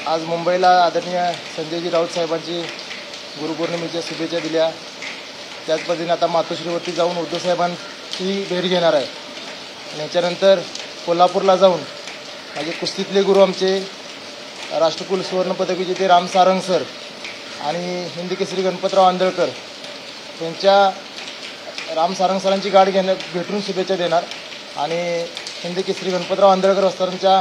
आज मुंबईला आदरणीय संजयजी राऊत साहेबांची गुरुपौर्णिमेच्या शुभेच्छा दिल्या। त्याच पद्धतीने आता मातोश्रीवरती जाऊन उद्धव साहेबांची भेट घेणार आहे। याच्यानंतर कोल्हापूरला जाऊन माझे कुस्तीतले गुरु आमचे राष्ट्रकुल सुवर्ण पदक विजेते राम सारंग सर आणि हिंद केसरी गणपतराव आंदळकर यांच्या राम सारंग सरांची गाठ भेटून शुभेच्छा देणार आणि हिंद केसरी गणपतराव आंदळकर सरांच्या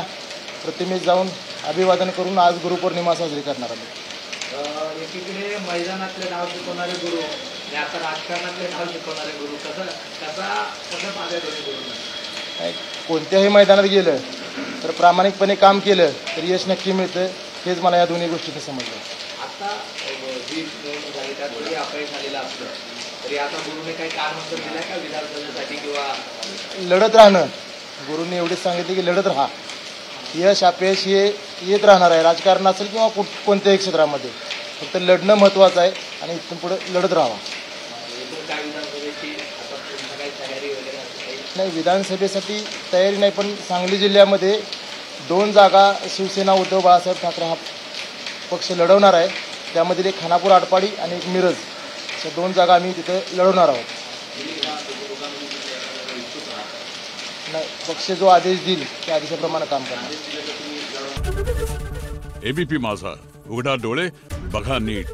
प्रतिमेस जाऊन अभिवादन करून आज गुरुपौर्णिमा साजरी करणार आहोत। एकीकडे मैदानातले नाव शिकवणारे गुरु आणि आता राजकारणातले नाव शिकवणारे गुरु कसं पाहताय? कोणत्याही मैदानात गेलं तर प्रामाणिकपणे काम केलं तर यश नक्की मिळतं, हेच मला या दोन्ही गोष्टींनी समजलं। आता जी निवडणूक झाली त्यात जरी अपयश झालेलं असलं तरी आता गुरुने काही कारणोत्तर दिलं का विधानसभेसाठी किंवा लढत राहणं? गुरुंनी एवढेच सांगितले की लढत राहा, यश अपयश हे येत राहणार आहे, राजकारण असेल किंवा कोणत्याही क्षेत्रामध्ये, फक्त लढणं महत्त्वाचं आहे आणि इथून पुढे लढत राहावा। नाही, विधानसभेसाठी तयारी नाही, पण सांगली जिल्ह्यामध्ये 2 जागा शिवसेना उद्धव बाळासाहेब ठाकरे हा पक्ष लढवणार आहे। त्यामध्ये एक खानापूर आटपाडी आणि एक मिरज, अशा 2 जागा आम्ही तिथे लढवणार आहोत। नाही, पक्ष जो आदेश देईल त्या आदेशाप्रमाणे काम करणार। एबीपी माझा, उघडा डोळे बघा नीट।